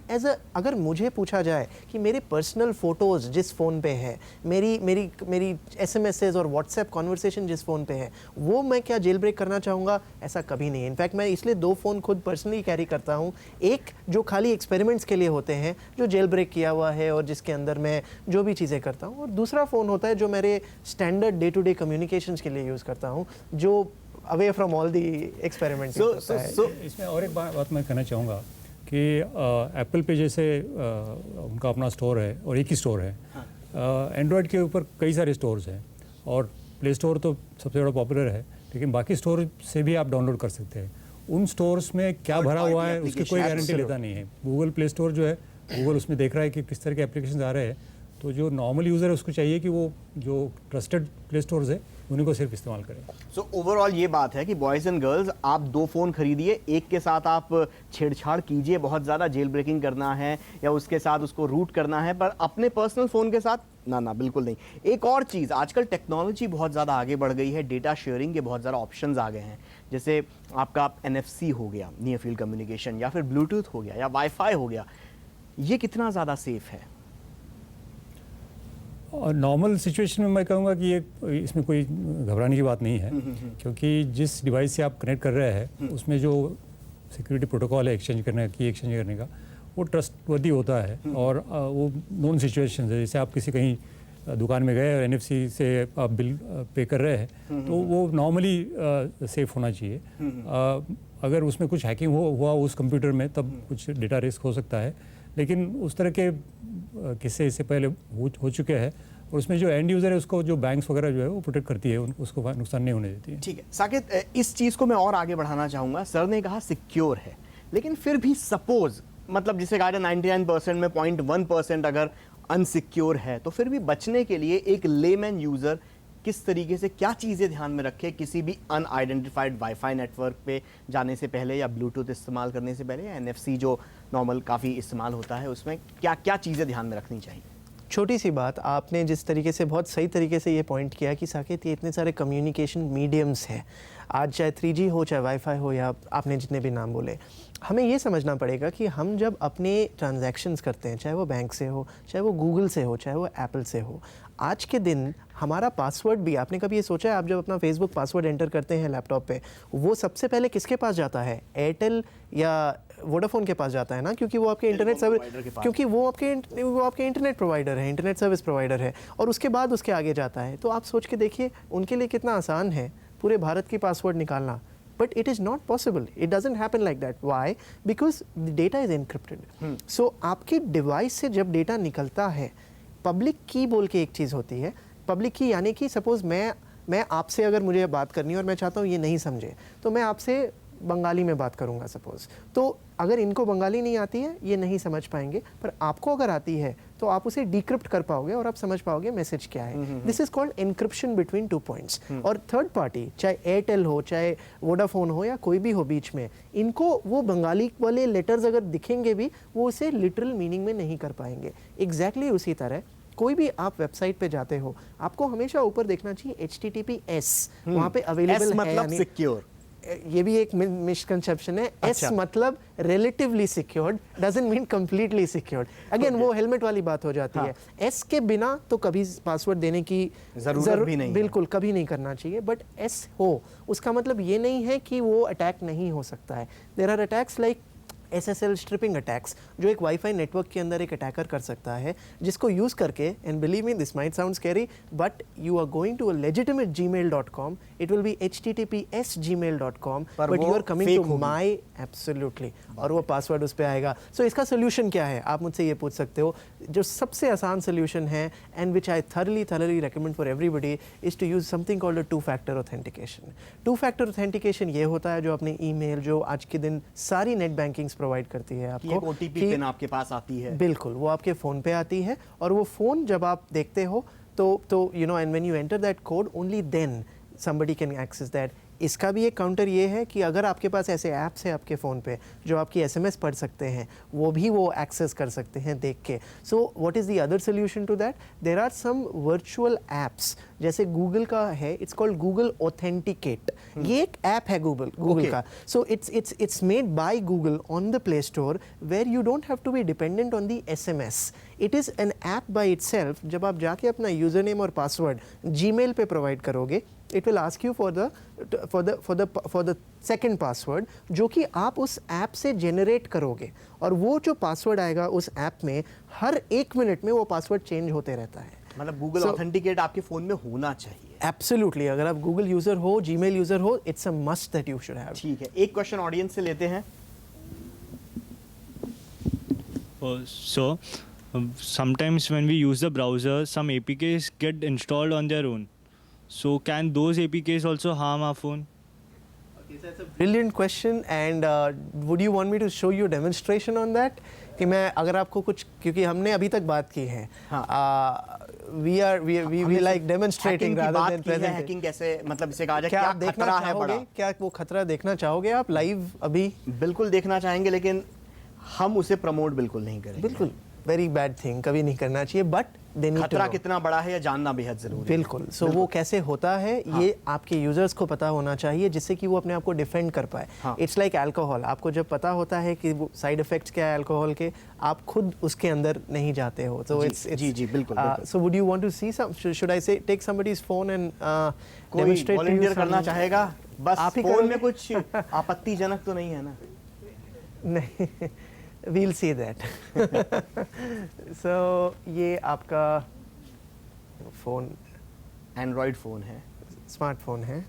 अगर मुझे पूछा जाए कि मेरे पर्सनल फ़ोटोज़ जिस फ़ोन पे है, मेरी SMSs और व्हाट्सएप कॉन्वर्सेशन जिस फ़ोन पे है, वो मैं क्या जेल ब्रेक करना चाहूँगा? ऐसा कभी नहीं। इनफैक्ट मैं इसलिए 2 फ़ोन खुद पर्सनली कैरी करता हूँ। एक जो खाली एक्सपेरिमेंट्स के लिए होते हैं, जो जेल ब्रेक किया हुआ है और जिसके अंदर मैं जो भी चीज़ें करता हूँ, और दूसरा फ़ोन होता है जो मेरे standard day to day communications के लिए यूज़ करता हूँ, जो away from all the experiment. इसमें और एक बात मैं कहना चाहूँगा कि एप्पल पे जैसे उनका अपना स्टोर है और एक ही स्टोर है, एंड्रॉयड के ऊपर कई सारे स्टोर्स हैं और प्ले स्टोर तो सबसे बड़ा पॉपुलर है, लेकिन बाकी स्टोर से भी आप डाउनलोड कर सकते हैं। उन स्टोर्स में क्या भरा हुआ है उसकी कोई गारंटी लेता नहीं है। गूगल प्ले स्टोर जो है, गूगल उसमें देख रहा है कि किस तरह के एप्लीकेशन आ रहे हैं, तो जो नॉर्मल यूज़र है उसको चाहिए कि वो जो ट्रस्टेड प्ले स्टोर्स है उन्हीं को सिर्फ इस्तेमाल करें। सो ओवरऑल ये बात है कि बॉयज़ एंड गर्ल्स, आप 2 फ़ोन खरीदिए, एक के साथ आप छेड़छाड़ कीजिए, बहुत ज़्यादा जेल ब्रेकिंग करना है या उसके साथ उसको रूट करना है, पर अपने पर्सनल फ़ोन के साथ ना बिल्कुल नहीं। एक और चीज़, आजकल टेक्नोलॉजी बहुत ज़्यादा आगे बढ़ गई है, डेटा शेयरिंग के बहुत ज़्यादा ऑप्शंस आ गए हैं। जैसे आपका NFC हो गया, नियर फील्ड कम्युनिकेशन, या फिर ब्लूटूथ हो गया या वाईफाई हो गया, ये कितना ज़्यादा सेफ है? और नॉर्मल सिचुएशन में मैं कहूँगा कि ये इसमें कोई घबराने की बात नहीं है, क्योंकि जिस डिवाइस से आप कनेक्ट कर रहे हैं उसमें जो सिक्योरिटी प्रोटोकॉल है एक्सचेंज करने का, वो ट्रस्टवर्दी होता है और वो नोन सिचुएशन है। जैसे आप किसी कहीं दुकान में गए और NFC से आप बिल पे कर रहे हैं तो वो नॉर्मली सेफ होना चाहिए। अगर उसमें कुछ हैकिंग हुआ उस कंप्यूटर में तब कुछ डेटा रिस्क हो सकता है, लेकिन उस तरह के किस्से इससे पहले हो चुके हैं और उसमें जो एंड यूज़र है उसको जो बैंक्स वगैरह जो है वो प्रोटेक्ट करती है, उसको नुकसान नहीं होने देती है। ठीक है साकेत, इस चीज़ को मैं और आगे बढ़ाना चाहूँगा। सर ने कहा सिक्योर है, लेकिन फिर भी सपोज मतलब जिसे कहा जाए 99% में 0.1% अगर अनसिक्योर है, तो फिर भी बचने के लिए एक लेमैन यूज़र किस तरीके से क्या चीज़ें ध्यान में रखे किसी भी अनआइडेंटिफाइड वाईफाई नेटवर्क पे जाने से पहले, या ब्लूटूथ इस्तेमाल करने से पहले, या NFC जो नॉर्मल काफ़ी इस्तेमाल होता है उसमें क्या क्या चीज़ें ध्यान में रखनी चाहिए? छोटी सी बात, आपने जिस तरीके से बहुत सही तरीके से ये पॉइंट किया कि साकेत ये इतने सारे कम्युनिकेशन मीडियम्स हैं आज, चाहे 3G हो चाहे वाईफाई हो या आपने जितने भी नाम बोले, हमें ये समझना पड़ेगा कि हम जब अपने ट्रांजैक्शंस करते हैं, चाहे वो बैंक से हो, चाहे वो गूगल से हो, चाहे वो एप्पल से हो, आज के दिन हमारा पासवर्ड भी, आपने कभी ये सोचा है आप जब अपना फेसबुक पासवर्ड एंटर करते हैं लैपटॉप पे, वो सबसे पहले किसके पास जाता है? एयरटेल या वोडाफोन के पास जाता है ना, क्योंकि वो आपके इंटरनेट सर्विस, क्योंकि वो आपके इंटरनेट प्रोवाइडर है, इंटरनेट सर्विस प्रोवाइडर है, और उसके बाद उसके आगे जाता है। तो आप सोच के देखिए उनके लिए कितना आसान है पूरे भारत की पासवर्ड निकालना, but it is not possible. It doesn't happen like that. Why? Because the data is encrypted. So आपके डिवाइस से जब डेटा निकलता है, पब्लिक की बोल के एक चीज़ होती है। पब्लिक की यानी कि सपोज मैं आपसे अगर मुझे बात करनी है और मैं चाहता हूँ ये नहीं समझे, तो मैं आपसे बंगाली में बात करूँगा सपोज, तो अगर इनको बंगाली नहीं आती है ये नहीं समझ पाएंगे, पर आपको अगर आती है तो आप उसे डिक्रिप्ट कर पाओगे और आप समझ पाओगे मैसेज क्या है। This is called encryption between 2 points. और थर्ड पार्टी, चाहे एयरटेल हो चाहे वोडाफोन हो या कोई भी हो बीच में, इनको वो बंगाली वाले लेटर्स अगर दिखेंगे भी वो उसे लिटरल मीनिंग में नहीं कर पाएंगे। एग्जैक्टली उसी तरह कोई भी आप वेबसाइट पे जाते हो, आपको हमेशा ऊपर देखना चाहिए HTTPS, वहाँ पे अवेलेबल है, मतलब सिक्योर। ये भी एक मिसकंसेप्शन है। अच्छा। S मतलब relatively secured, doesn't mean completely secured. Again वो हेलमेट वाली बात हो जाती है। S के बिना तो कभी पासवर्ड देने की जरूरत भी नहीं, बिल्कुल कभी नहीं करना चाहिए, बट S हो उसका मतलब ये नहीं है कि वो अटैक नहीं हो सकता है। There are attacks like SSL stripping attacks, जो एक वाईफाई नेटवर्क के अंदर एक अटैकर कर सकता है, जिसको यूज़ करके, and believe me this might sound scary, but you are going to a legitimate gmail.com, it will be https gmail.com, but you are coming to my, absolutely, और वो पासवर्ड उस पर आएगा। सो इसका सोल्यूशन क्या है, आप मुझसे ये पूछ सकते हो। जो सबसे आसान सोल्यूशन है and which I thoroughly recommend for everybody is to use something called a 2-factor authentication. 2-factor authentication ये होता है जो अपने ईमेल, जो आज के दिन सारी नेट बैंकिंग्स प्रोवाइड करती है आपको, एक OTP पिन आपके पास आती है, बिल्कुल वो आपके फ़ोन पे आती है, और वो फ़ोन जब आप देखते हो तो you know, and when you enter that code only then somebody can access that। इसका भी एक काउंटर ये है कि अगर आपके पास ऐसे ऐप्स हैं आपके फ़ोन पे जो आपकी SMS पढ़ सकते हैं, वो भी वो एक्सेस कर सकते हैं देख के। So what is the other solution to that? There are some virtual apps, जैसे गूगल का है, इट्स कॉल्ड गूगल ऑथेंटिकेट। ये एक ऐप है गूगल का। So it's made by Google on the Play Store, where you don't have to be dependent on the SMS। It is an app by itself. जब आप जाके अपना user name और password Gmail पे provide करोगे, it will ask you for the second password, जो कि आप उस ऐप से जनरेट करोगे, और वो जो पासवर्ड आएगा उस ऐप में हर 1 मिनट में वो पासवर्ड चेंज होते रहता है। मतलब गूगल ऑथेंटिकेट आपके फोन में होना चाहिए। एब्सोल्युटली, अगर आप गूगल यूजर हो, जीमेल यूजर हो, it's a must that you should have. ठीक है, एक क्वेश्चन ऑडियंस से लेते हैं। So sometimes when we use the browser, some APKs get installed on their own. So can those APKs also harm our phone? Brilliant question, and would you want me to show you a demonstration on that? कि मैं अगर आपको कुछ, क्योंकि हमने अभी तक बात की है, we like demonstrating rather than presenting। Hacking कैसे, मतलब इसे कहा जाए क्या क्या आप देखना खतरा है चाहोगे? बड़ा? क्या वो खतरा देखना चाहोगे आप लाइव अभी? बिल्कुल देखना चाहेंगे, लेकिन हम उसे प्रमोट बिल्कुल नहीं करेंगे। बिल्कुल, वेरी बैड थिंग, कभी नहीं करना चाहिए, बट खतरा कितना बड़ा है यह जानना बेहद जरूरी है। बिल्कुल। सो वो कैसे होता है, ये आपके यूजर्स को पता होना चाहिए, जिससे कि वो अपने आप को डिफेंड कर पाए। इट्स लाइक अल्कोहल, आपको जब पता होता है कि वो साइड इफेक्ट्स क्या है अल्कोहल के, आप खुद उसके अंदर नहीं जाते हो। तो इट्स जी बिल्कुल। So would you want to see some, should I say take somebody's phone and demonstrate? Volunteer करना चाहेगा? बस आप ही फोन में कुछ आपत्तिजनक तो नहीं है ना? नहीं, we'll see that। So ये आपका फ़ोन एंड्रॉयड फ़ोन है। स्मार्टफोन है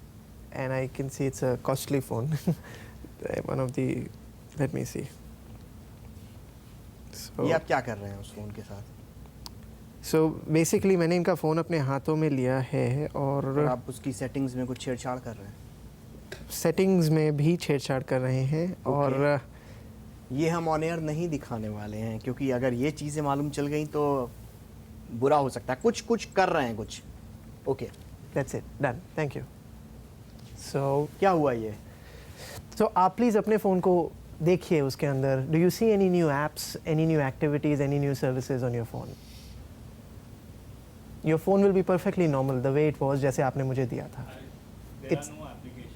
and I can see it's a costly phone one of the let me see ये आप क्या कर रहे हैं उस फ़ोन के साथ? सो बेसिकली मैंने इनका फ़ोन अपने हाथों में लिया है और और आप उसकी सेटिंग्स में कुछ छेड़छाड़ कर रहे हैं? सेटिंग्स में भी छेड़छाड़ कर रहे हैं और ये हम ऑन एयर नहीं दिखाने वाले हैं, क्योंकि अगर ये चीज़ें मालूम चल गई तो बुरा हो सकता है। कुछ कुछ कर रहे हैं कुछ। Okay, that's it, done, thank you. So क्या हुआ ये? आप प्लीज़ अपने फ़ोन को देखिए, उसके अंदर do you see any new apps, any new activities, any new services on your phone? Your phone will be perfectly normal the way it was, जैसे आपने मुझे दिया था। It's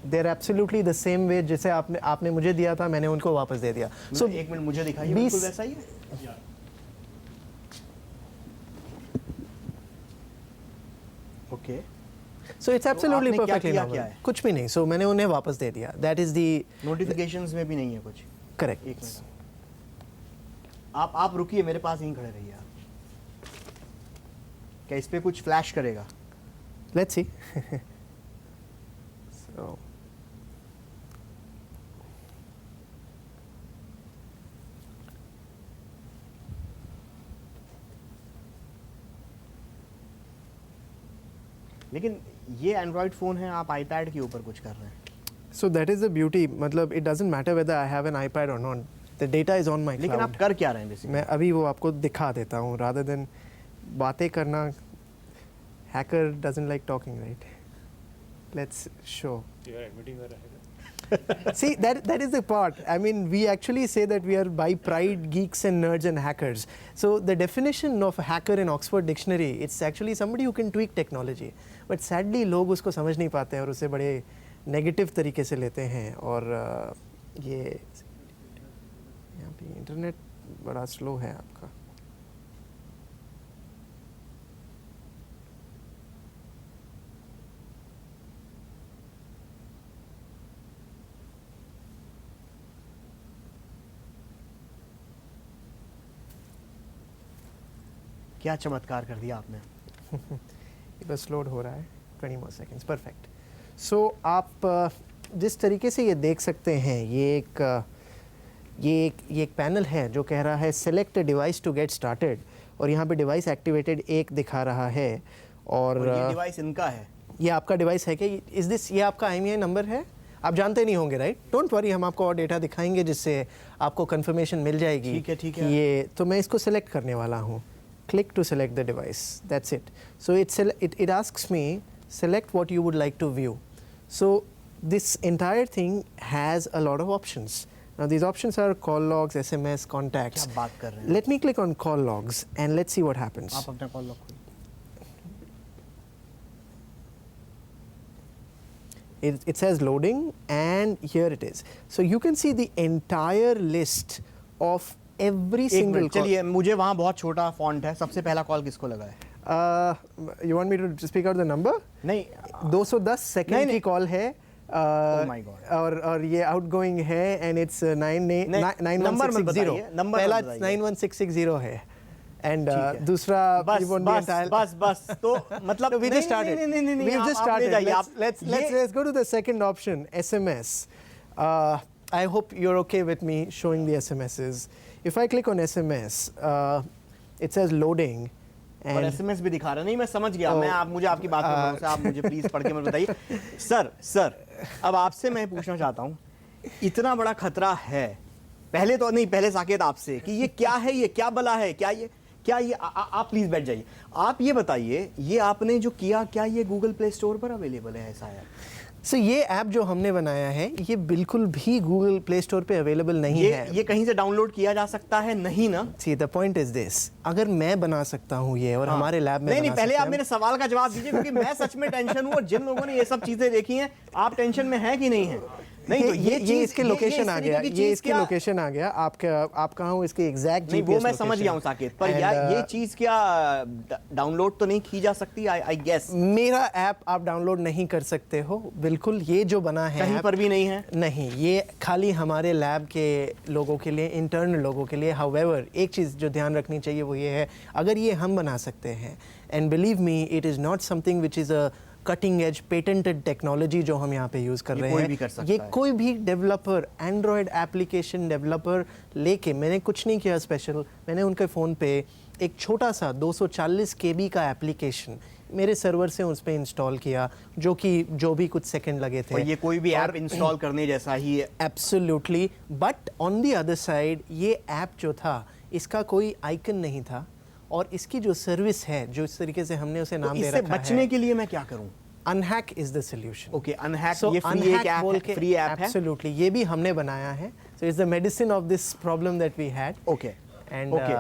there absolutely the same way जैसे आपने मुझे दिया था, मैंने उनको वापस दे दिया। सो एक मिनट मुझे दिखाइए, बिल्कुल वैसा ही है। ओके, सो इट्स एब्सोल्युटली आपने क्या परफेक्टली किया, नॉर्मल। क्या है? कुछ भी नहीं, सो मैंने उन्हें वापस दे दिया। दैट इज़ दी नोटिफिकेशंस में भी नहीं है कुछ? करेक्ट। एक मिनट, आप रुकिए, मेरे पास यहीं खड़े रहिए आप। क्या इस पे कुछ फ्लैश करेगा? Let's see. सो लेकिन ये एंड्रॉयड फ़ोन है, आप आईपैड के ऊपर कुछ कर रहे हैं। So that is the beauty, मतलब it doesn't matter whether I have an iPad or not, the data is on my लेकिन cloud. आप कर क्या रहे हैं बेसिकली? मैं अभी वो आपको दिखा देता हूँ, rather than बातें करना, hacker doesn't like talking, right? Let's show. You are admitting you are a hacker. See, that is the part. I mean, we actually say that we are by pride geeks and nerds and hackers. So the definition of hacker in Oxford Dictionary, it's actually somebody who can tweak technology. But sadly, लोग उसको समझ नहीं पाते हैं और उसे बड़े negative तरीके से लेते हैं। और ये यहाँ पे इंटरनेट बड़ा स्लो है आपका। क्या चमत्कार कर दिया आपने? ये बस लोड हो रहा है, 20 more seconds, परफेक्ट। सो आप जिस तरीके से ये देख सकते हैं, ये एक पैनल है जो कह रहा है select device to get started, और यहाँ पे डिवाइस एक्टिवेटेड 1 दिखा रहा है। और ये डिवाइस इनका है? ये आपका डिवाइस है क्या? इज दिस, ये आपका IMEI नंबर है? आप जानते नहीं होंगे, राइट? डोंट वरी, हम आपको और डेटा दिखाएंगे जिससे आपको कंफर्मेशन मिल जाएगी। ठीक है, ठीक कि है। ये तो मैं इसको सेलेक्ट करने वाला हूँ। Click to select the device. That's it. So it asks me select what you would like to view. So this entire thing has a lot of options. Now these options are call logs, SMS, contacts. क्या बात कर रहे हैं? Let me click on call logs and let's see what happens. आप अपना call lock खोलिए। It says loading and here it is. So you can see the entire list of every एक single minute, call. चलिए, मुझे वहाँ बहुत छोटा font है। सबसे पहला कॉल किसको लगा है? You want me to speak out the number? नहीं, 210 सेकंड की नहीं। कॉल है। Oh my God. और ये आउटगोइंग है एंड इट्स नंबर मत बताइए, नंबर पहला मत बताइए। 91660 है एंड ठीक है। दूसरा बस you won't be बस entitled- बस बस तो मतलब No, we नहीं, just started. नहीं, नहीं, नहीं, नहीं, We've आप- just आप ले started. जाइए, आप- Let's go to the second option, SMS. I hope you're okay with me showing the SMSs. If I click on SMS, it says loading. और SMS भी दिखा रहा है। नहीं, मैं समझ गया। मैं मुझे आपकी बात पर भरोसा है। आप मुझे प्लीज पढ़ के मुझे बताइए। सर अब आपसे मैं पूछना चाहता हूँ, इतना बड़ा खतरा है, पहले साकेत आपसे कि ये क्या है, ये क्या बला है, क्या ये आप प्लीज बैठ जाइए। आप ये बताइए, ये आपने जो किया, क्या ये गूगल प्ले स्टोर पर अवेलेबल है ऐसा है? So ये ऐप जो हमने बनाया है, ये बिल्कुल भी गूगल प्ले स्टोर पे अवेलेबल नहीं है। ये कहीं से डाउनलोड किया जा सकता है? नहीं ना? See, the point is this, अगर मैं बना सकता हूँ ये और हमारे लैब में नहीं, बना पहले सकते आप हैं- मेरे सवाल का जवाब दीजिए, क्योंकि मैं सच में टेंशन हूँ और जिन लोगों ने ये सब चीजें देखी हैं, आप टेंशन में हैं कि नहीं है? नहीं तो ये चीज़- इसके ये लोकेशन इस आ तरीके गया, की ये चीज़ इसके क्या- लोकेशन आ गया। आप कहाँ हो इसके एग्जैक्ट नहीं वो मैं समझ गया हूँ साकेत, पर ये चीज क्या डाउनलोड तो नहीं की जा सकती? आई गेस मेरा ऐप आप डाउनलोड नहीं कर सकते हो, बिल्कुल। ये जो बना है कहीं app- पर भी नहीं है। नहीं, ये खाली हमारे लैब के लोगों के लिए, इंटर्नल लोगों के लिए। हाउएवर एक चीज़ जो ध्यान रखनी चाहिए वो ये है, अगर ये हम बना सकते हैं, and believe me it is not something which is a cutting edge patented technology जो हम यहाँ पे यूज़ कर ये रहे कोई हैं। भी कर सकता ये है। कोई भी डेवलपर, एंड्रॉयड एप्लीकेशन डेवलपर लेके, मैंने कुछ नहीं किया स्पेशल, मैंने उनके फ़ोन पे एक छोटा सा 240 KB का एप्लीकेशन मेरे सर्वर से उस पर इंस्टॉल किया, जो भी कुछ सेकंड लगे थे। और ये कोई भी ऐप इंस्टॉल करने जैसा ही है। Absolutely, but on the other side ये ऐप जो था, इसका कोई आइकन नहीं था, और इसकी जो सर्विस है, जो इस तरीके से हमने उसे तो नाम दे इससे रखा बचने है, के लिए मैं क्या करूं? Unhack is the solution. Okay, Unhack So, ये फ्री Unhack एक ऐप बोल है, के फ्री ऐप है। एब्सोल्युटली, ये भी हमने बनाया है। So it's the medicine of this problem that we had. Okay and okay,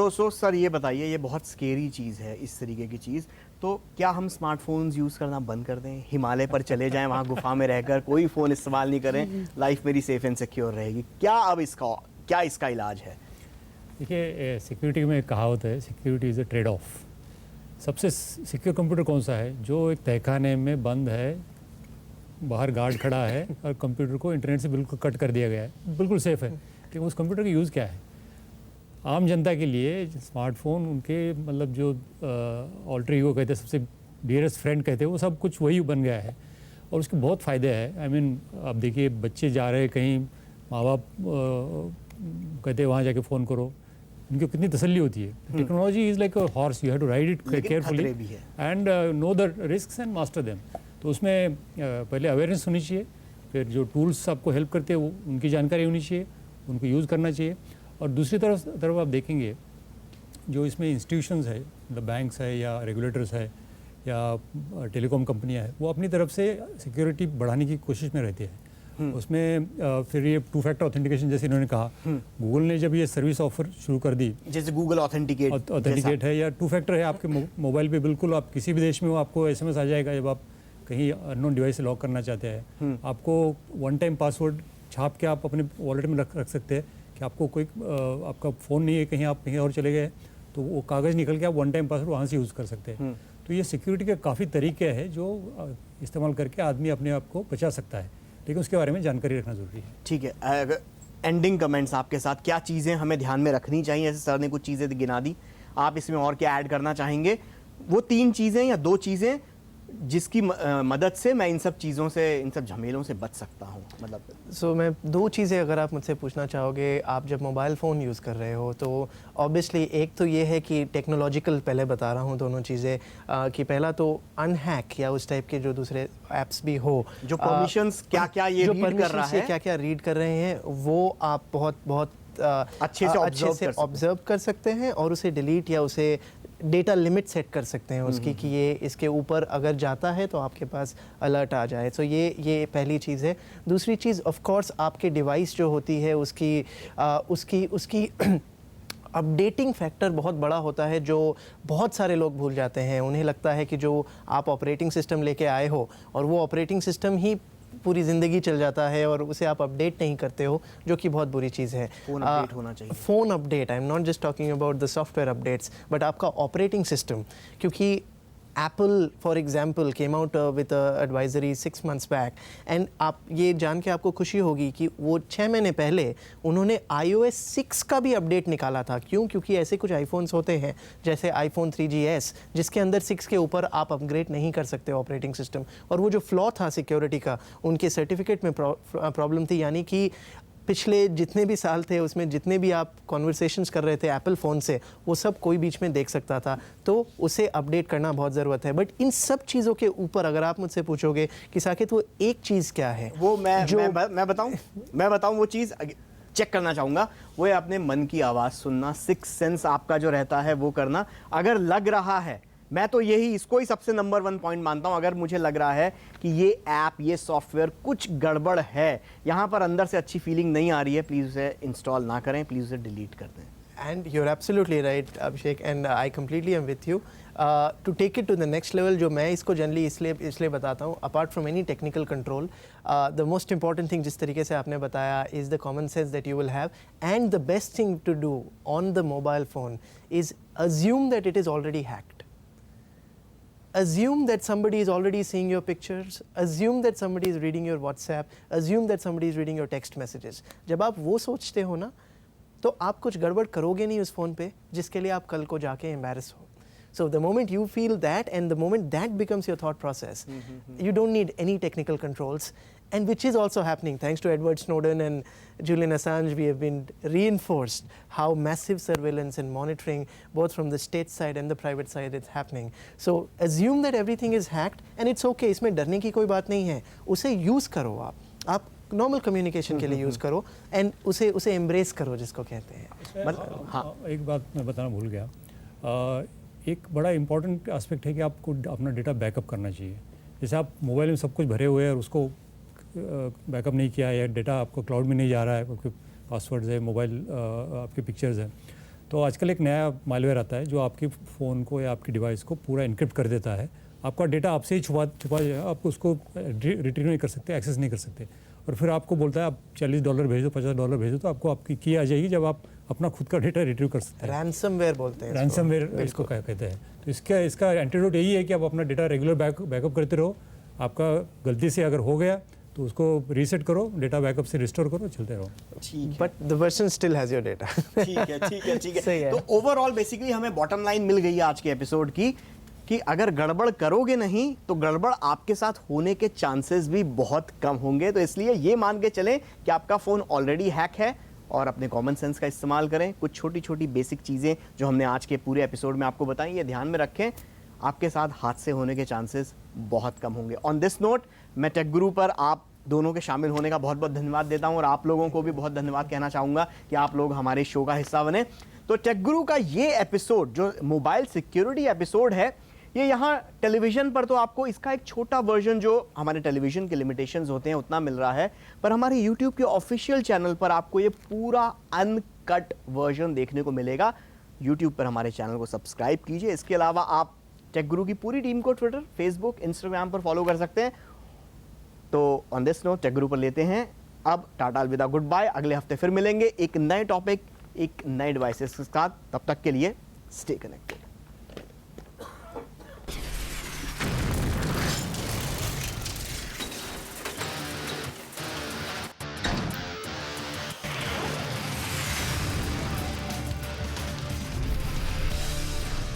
so sir ये बताइए, ये बहुत स्केरी चीज़ है इस तरीके की चीज़, तो क्या हम स्मार्टफोन्स यूज़ करना बंद कर दें, हिमालय पर चले जाएं, वहाँ गुफा में रहकर कोई फ़ोन इस्तेमाल नहीं करें, लाइफ मेरी सेफ एंड सिक्योर रहेगी? क्या इसका इलाज है? देखिए, सिक्योरिटी में एक कहावत है, security is a trade off. सबसे सिक्योर कंप्यूटर कौन सा है? जो एक तहखाने में बंद है, बाहर गार्ड खड़ा है और कंप्यूटर को इंटरनेट से बिल्कुल कट कर दिया गया है, बिल्कुल सेफ है। लेकिन उस कंप्यूटर का यूज़ क्या है? आम जनता के लिए स्मार्टफोन उनके मतलब जो ऑल्टर ईगो कहते हैं, सबसे डियरेस्ट फ्रेंड कहते हैं, वो सब कुछ वही बन गया है, और उसके बहुत फ़ायदे हैं। आई मीन आप देखिए, बच्चे जा रहे हैं कहीं, माँ बाप कहते हैं वहाँ जाके फ़ोन करो, उनको कितनी तसल्ली होती है। Technology is like a horse, you have to ride it लेकिन केयरफुली खतरे भी है। And know the risks and master them. तो उसमें पहले अवेयरनेस होनी चाहिए, फिर जो टूल्स आपको हेल्प करते हैं वो उनकी जानकारी होनी चाहिए, उनको यूज़ करना चाहिए। और दूसरी तरफ आप देखेंगे, जो इसमें इंस्टीट्यूशंस है, मतलब बैंक्स है या रेगुलेटर्स है या टेलीकॉम कंपनियां है, वो अपनी तरफ से सिक्योरिटी बढ़ाने की कोशिश में रहती है। उसमें फिर ये 2 फैक्टर ऑथेंटिकेशन, जैसे इन्होंने कहा, गूगल ने जब ये सर्विस ऑफर शुरू कर दी, जैसे गूगल ऑथेंटिकेट है या 2 फैक्टर है आपके मोबाइल पे, बिल्कुल आप किसी भी देश में हो, आपको SMS आ जाएगा जब आप कहीं अननोन डिवाइस से लॉक करना चाहते हैं। आपको वन टाइम पासवर्ड छाप के आप अपने वॉलेट में रख सकते हैं कि आपको कोई आपका फ़ोन नहीं है, कहीं आप कहीं और चले गए तो वो कागज़ निकल के आप वन टाइम पासवर्ड वहाँ से यूज़ कर सकते हैं। तो ये सिक्योरिटी के काफ़ी तरीके हैं जो इस्तेमाल करके आदमी अपने आप को बचा सकता है, लेकिन उसके बारे में जानकारी रखना ज़रूरी है। ठीक है, एंडिंग कमेंट्स आपके साथ, क्या चीज़ें हमें ध्यान में रखनी चाहिए? जैसे सर ने कुछ चीज़ें गिना दी, आप इसमें और क्या ऐड करना चाहेंगे? वो 3 चीज़ें या 2 चीज़ें जिसकी मदद से मैं इन सब चीज़ों से, इन सब झमेलों से बच सकता हूँ, मतलब। सो मैं 2 चीज़ें अगर आप मुझसे पूछना चाहोगे, आप जब मोबाइल फ़ोन यूज़ कर रहे हो तो ऑब्वियसली एक तो ये है कि टेक्नोलॉजिकल, पहले बता रहा हूँ दोनों चीज़ें, कि पहला तो अनहैक या उस टाइप के जो दूसरे ऐप्स भी हो, जो परमिशंस क्या ये जो रीड कर रहा है, क्या रीड कर रहे हैं, वो आप बहुत अच्छे से ऑब्जर्व कर सकते हैं, और उसे डिलीट या उसे डेटा लिमिट सेट कर सकते हैं उसकी, कि ये इसके ऊपर अगर जाता है तो आपके पास अलर्ट आ जाए। तो ये पहली चीज़ है। दूसरी चीज़, ऑफ कोर्स आपके डिवाइस जो होती है उसकी अपडेटिंग फैक्टर बहुत बड़ा होता है, जो बहुत सारे लोग भूल जाते हैं। उन्हें लगता है कि जो आप ऑपरेटिंग सिस्टम लेके आए हो और वो ऑपरेटिंग सिस्टम ही पूरी ज़िंदगी चल जाता है और उसे आप अपडेट नहीं करते हो, जो कि बहुत बुरी चीज़ है। फ़ोन अपडेट होना चाहिए। Phone update, I am not just talking about the software updates, but आपका ऑपरेटिंग सिस्टम, क्योंकि Apple, for example, came out with a advisory 6 months back, and आप ये जान के आपको खुशी होगी कि वो 6 महीने पहले उन्होंने iOS 6 का भी अपडेट निकाला था। क्यों? क्योंकि ऐसे कुछ आईफोन्स होते हैं जैसे iPhone 3GS, जिसके अंदर 6 के ऊपर आप अपग्रेड नहीं कर सकते ऑपरेटिंग सिस्टम, और वो जो फ्लॉ था सिक्योरिटी का, उनके सर्टिफिकेट में प्रॉब्लम थी, यानी कि पिछले जितने भी साल थे उसमें जितने भी आप कॉन्वर्सेशंस कर रहे थे एप्पल फ़ोन से, वो सब कोई बीच में देख सकता था। तो उसे अपडेट करना बहुत ज़रूरत है। बट इन सब चीज़ों के ऊपर अगर आप मुझसे पूछोगे कि साकेत वो एक चीज़ क्या है, वो मैं बताऊं वो चीज़ चेक करना चाहूँगा, वो है अपने मन की आवाज़ सुनना, सिक्स सेंस आपका जो रहता है वो करना। अगर लग रहा है, मैं तो इसको ही सबसे नंबर 1 पॉइंट मानता हूं, अगर मुझे लग रहा है कि ये ऐप, ये सॉफ्टवेयर कुछ गड़बड़ है, यहां पर अंदर से अच्छी फीलिंग नहीं आ रही है, प्लीज़ उसे इंस्टॉल ना करें, प्लीज़ उसे डिलीट कर दें। And you're absolutely right, Abhishek, and I completely am with you. To take it to the next level, जो मैं इसको जनरली इसलिए बताता हूँ, apart from any technical control, the most important thing जिस तरीके से आपने बताया is the common sense that you will have, and the best thing to do on the mobile phone is assume that it is already hacked. Assume that somebody is already seeing your pictures, assume that somebody is reading your WhatsApp, assume that somebody is reading your text messages. जब आप वो सोचते हो ना, तो आप कुछ गड़बड़ करोगे नहीं उस फ़ोन पे जिसके लिए आप कल को जाके एम्बैरस हो. So the moment you feel that and the moment that becomes your thought process, you don't need any technical controls, and which is also happening thanks to Edward Snowden and Julian Assange. We have been reinforced how massive surveillance and monitoring both from the state side and the private side is happening. So assume that everything is hacked and it's okay. इसमें डरने की कोई बात नहीं है. उसे use करो आप नॉर्मल कम्युनिकेशन के लिए यूज़ करो एंड उसे एम्ब्रेस करो जिसको कहते हैं. मतलब हाँ, एक बात मैं बताना भूल गया. एक बड़ा इंपॉर्टेंट एस्पेक्ट है कि आपको अपना डेटा बैकअप करना चाहिए. जैसे आप मोबाइल में सब कुछ भरे हुए हैं और उसको बैकअप नहीं किया या डेटा आपको क्लाउड में नहीं जा रहा है, आपके पासवर्ड्स है, मोबाइल आपके पिक्चर्स हैं, तो आजकल एक नया मालवेयर आता है जो आपके फ़ोन को या आपकी डिवाइस को पूरा इनक्रिप्ट कर देता है. आपका डेटा आपसे ही छुपा जाएगा, आप उसको रिट्रीव नहीं कर सकते, एक्सेस नहीं कर सकते, और फिर आपको बोलता है आप $40 भेजो, $50 भेजो, तो आपको आपकी की आ जाएगी जब आप अपना खुद का डेटा रिट्रीव कर सकते हैं. रैंसमवेयर बोलते हैं. रैंसमवेयर इसको कहते हैं. तो इसका एंटीडोट यही है कि आप अपना डेटा रेगुलर बैकअप करते रहो. आपका गलती से अगर हो गया तो उसको रीसेट करो, डेटा बैकअप से रिस्टोर करो, चलते रहो. But the person still has your data. ठीक है. तो ओवरऑल बेसिकली हमें बॉटम लाइन मिल गई है आज के एपिसोड की कि अगर गड़बड़ करोगे नहीं तो गड़बड़ आपके साथ होने के चांसेस भी बहुत कम होंगे. तो इसलिए ये मान के चलें कि आपका फ़ोन ऑलरेडी हैक है और अपने कॉमन सेंस का इस्तेमाल करें. कुछ छोटी छोटी बेसिक चीज़ें जो हमने आज के पूरे एपिसोड में आपको बताई, ये ध्यान में रखें, आपके साथ हादसे होने के चांसेस बहुत कम होंगे. ऑन दिस नोट मैं टेक गुरु पर आप दोनों के शामिल होने का बहुत बहुत धन्यवाद देता हूं और आप लोगों को भी बहुत धन्यवाद कहना चाहूँगा कि आप लोग हमारे शो का हिस्सा बने. तो टेक गुरु का ये एपिसोड जो मोबाइल सिक्योरिटी एपिसोड है, ये यहाँ टेलीविज़न पर तो आपको इसका एक छोटा वर्जन जो हमारे टेलीविज़न के लिमिटेशंस होते हैं उतना मिल रहा है, पर हमारे यूट्यूब के ऑफिशियल चैनल पर आपको ये पूरा अनकट वर्जन देखने को मिलेगा. यूट्यूब पर हमारे चैनल को सब्सक्राइब कीजिए. इसके अलावा आप टेक गुरु की पूरी टीम को ट्विटर, फेसबुक, इंस्टाग्राम पर फॉलो कर सकते हैं. तो ऑन दिस नोट टेक गुरु पर लेते हैं अब टाटा अलविदा, गुड बाय. अगले हफ्ते फिर मिलेंगे एक नए टॉपिक, एक नए डिवाइसेस के साथ. तब तक के लिए स्टे कनेक्टेड.